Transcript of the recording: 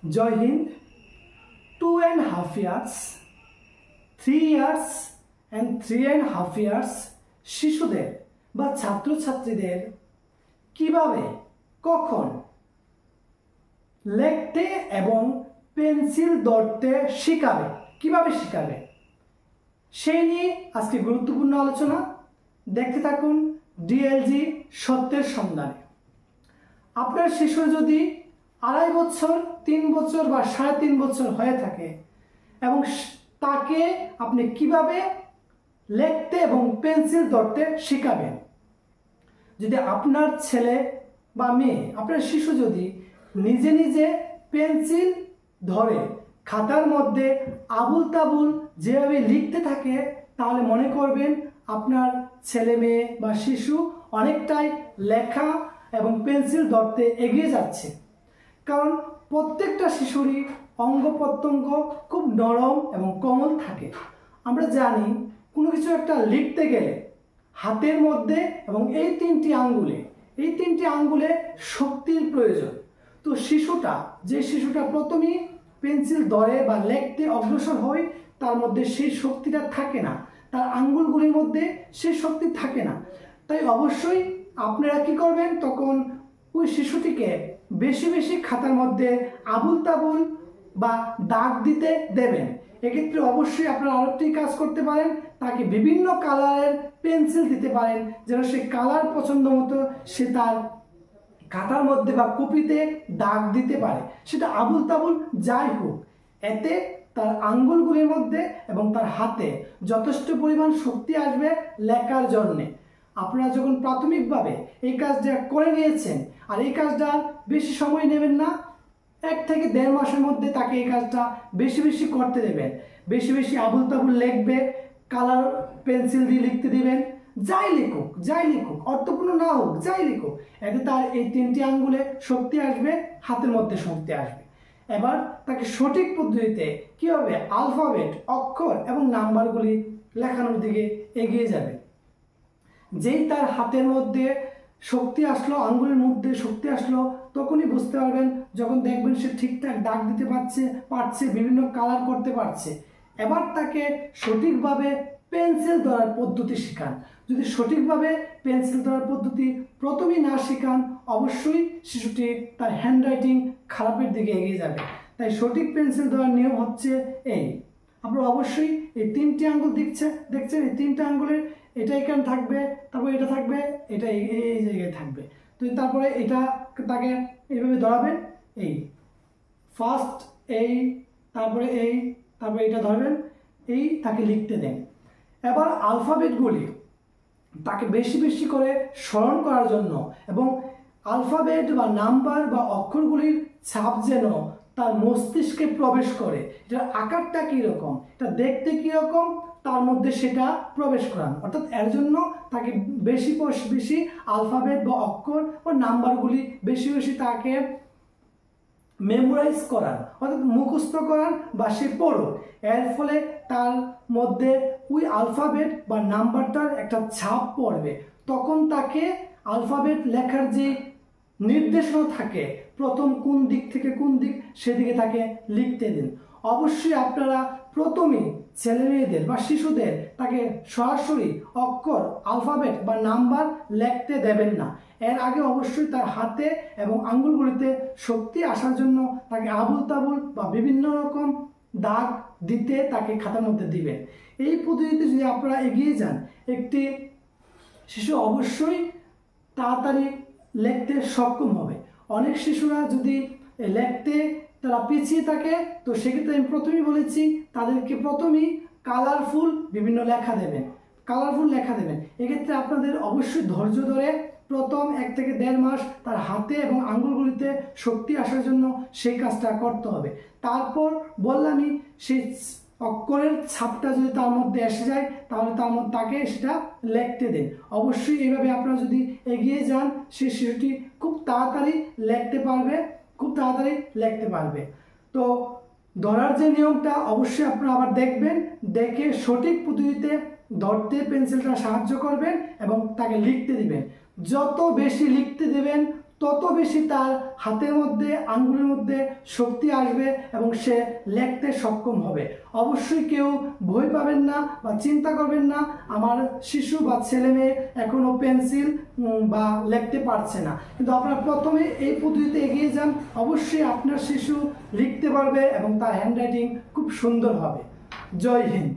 Joy Hind. 2.5 years, 3 years and 3.5 years শিশুদের বা ছাত্রছাত্রীদের কিভাবে কখন লিখতে এবং পেন্সিল ধরতে শিখাবে, কিভাবে শিখাবে সেই নিয়ে আজকে গুরুত্বপূর্ণ আলোচনা। দেখতে থাকুন ডিএলজি সত্যের সন্ধানে। আপনার শিশু যদি 2.5 বছর, 3 বছর বা 3.5 বছর হয়ে থাকে এবং তাকে আপনি কিভাবে লিখতে এবং পেন্সিল ধরতে শিখাবেন। যদি আপনার ছেলে বা মেয়ে, আপনার শিশু যদি নিজে নিজে পেন্সিল ধরে খাতার মধ্যে আবুল তাবুল যেভাবে লিখতে থাকে, তাহলে মনে করবেন আপনার ছেলে মেয়ে বা শিশু অনেকটাই লেখা এবং পেন্সিল ধরতে এগিয়ে যাচ্ছে। কারণ প্রত্যেকটা শিশুরই অঙ্গ প্রত্যঙ্গ খুব নরম এবং কোমল থাকে। আমরা জানি কোনো কিছু একটা লিখতে গেলে হাতের মধ্যে এবং এই তিনটি আঙ্গুলে শক্তির প্রয়োজন। তো যে শিশুটা প্রথমেই পেন্সিল ধরে বা লিখতে অগ্রসর হয়, তার মধ্যে সেই শক্তিটা থাকে না, তার আঙ্গুলগুলির মধ্যে সেই শক্তি থাকে না। তাই অবশ্যই আপনারা কি করবেন, তখন ওই শিশুটিকে বেশি বেশি খাতার মধ্যে আবুল তাবুল বা দাগ দিতে দেবেন। এক্ষেত্রে অবশ্যই আপনারা আরেকটি কাজ করতে পারেন, তাকে বিভিন্ন কালারের পেন্সিল দিতে পারেন, যেন সে কালার পছন্দ মতো সে তার খাতার মধ্যে বা কপিতে দাগ দিতে পারে, সেটা আবুল তাবুল যাই হোক। এতে তার আঙ্গুলগুলির মধ্যে এবং তার হাতে যথেষ্ট পরিমাণ শক্তি আসবে লেখার জন্যে। আপনারা যখন প্রাথমিকভাবে এই কাজটা করে নিয়েছেন, আর এই কাজটা বেশি সময় নেবেন না, 1 থেকে 1.5 মাসের মধ্যে তাকে এই কাজটা বেশি বেশি করতে দেবেন। বেশি বেশি আবুল তাবুল লিখবে, কালার পেন্সিল দিয়ে লিখতে দিবেন। যাই লিখুক, অর্থপূর্ণ না হোক, যাই লিখুক, এতে তার এই 3টি আঙ্গুলে শক্তি আসবে, হাতের মধ্যে শক্তি আসবে। এবার তাকে সঠিক পদ্ধতিতে কীভাবে আলফাবেট, অক্ষর এবং নাম্বারগুলি লেখানোর দিকে এগিয়ে যাবে। যেই তার হাতের মধ্যে শক্তি আসলো, আঙ্গুলের মধ্যে শক্তি আসলো, তখনই বুঝতে পারবেন, যখন দেখবেন সে ঠিকঠাক দাগ দিতে পারছে, বিভিন্ন কালার করতে পারছে। এবার তাকে সঠিকভাবে পেন্সিল ধরার পদ্ধতি শেখান। যদি সঠিকভাবে পেন্সিল ধরার পদ্ধতি প্রথমেই না শেখান, অবশ্যই শিশুটি তার হ্যান্ডরাইটিং খারাপের দিকে এগিয়ে যাবে। তাই সঠিক পেন্সিল ধরার নিয়ম হচ্ছে এই। আপনারা অবশ্যই এই 3টি আঙ্গুল দেখছেন, এই 3টা আঙ্গুলের এটা এখানে থাকবে, তারপর এটা থাকবে, এটা এই জায়গায় থাকবে। তো তারপরে এটা তাকে এইভাবে ধরাবেন, এই ফার্স্ট এই, তারপরে এটা ধরবেন, এই তাকে লিখতে দেন। এবার আলফাবেটগুলি তাকে বেশি বেশি করে স্মরণ করার জন্য এবং আলফাবেট বা নাম্বার বা অক্ষরগুলির ছাপ যেন তার মস্তিষ্কে প্রবেশ করে, এটার আকারটা কীরকম, এটা দেখতে কীরকম, তার মধ্যে সেটা প্রবেশ করান। অর্থাৎ এর জন্য তাকে বেশি বেশি আলফাবেট বা অক্ষর ও নাম্বারগুলি বেশি বেশি তাকে মেমোরাইজ করান, অর্থাৎ মুখস্থ করান বা সে পড়ুক। এর ফলে তার মধ্যে ওই আলফাবেট বা নাম্বারটার একটা ছাপ পড়বে। তখন তাকে আলফাবেট লেখার যে নির্দেশনা থাকে, প্রথম কোন দিক থেকে কোন দিক, সেদিকে তাকে লিখতে দিন। অবশ্যই আপনারা প্রথমেই ছেলে মেয়েদের বা শিশুদের তাকে সরাসরি অক্ষর, আলফাবেট বা নাম্বার লিখতে দেবেন না। এর আগে অবশ্যই তার হাতে এবং আঙ্গুলগুলিতে শক্তি আসার জন্য তাকে আবুল তাবুল বা বিভিন্ন রকম দাগ দিতে তাকে খাতার মধ্যে দিবেন। এই পদ্ধতিতে যদি আপনারা এগিয়ে যান, একটি শিশু অবশ্যই তাড়াতাড়ি লিখতে সক্ষম হবে। অনেক শিশুরা যদি লিখতে তারা পিছিয়ে থাকে, তো সেক্ষেত্রে আমি প্রথমেই বলেছি তাদেরকে প্রথমেই কালারফুল বিভিন্ন লেখা দেবেন। এক্ষেত্রে আপনাদের অবশ্যই ধৈর্য ধরে প্রথম 1 থেকে 1.5 মাস তার হাতে এবং আঙ্গুলগুলিতে শক্তি আসার জন্য সেই কাজটা করতে হবে। তারপর বললামই, সেই অক্ষরের ছাপটা যদি তার মধ্যে এসে যায়, তাহলে তাকে সেটা লিখতে দেন। অবশ্যই এইভাবে আপনারা যদি এগিয়ে যান, সেই শিশুটি খুব তাড়াতাড়ি লিখতে পারবে। তো ধরার যে নিয়মটা অবশ্যই আপনারা আবার দেখবেন, দেখে সঠিক পদ্ধতিতে ধরতে পেন্সিলটা সাহায্য করবেন এবং তাকে লিখতে দিবেন। যত বেশি লিখতে দেবেন তত বেশি তার হাতের মধ্যে আঙ্গুলের মধ্যে শক্তি আসবে এবং সে লিখতে সক্ষম হবে। অবশ্যই কেউ ভয় পাবেন না বা চিন্তা করবেন না আমার শিশু বা ছেলে মেয়ে এখনো পেন্সিল বা লিখতে পারছে না, কিন্তু আপনারা প্রথমে এই পদ্ধতিতে এগিয়ে যান, অবশ্যই আপনার শিশু লিখতে পারবে এবং তার হ্যান্ডরাইটিং খুব সুন্দর হবে। জয় হিন্দ।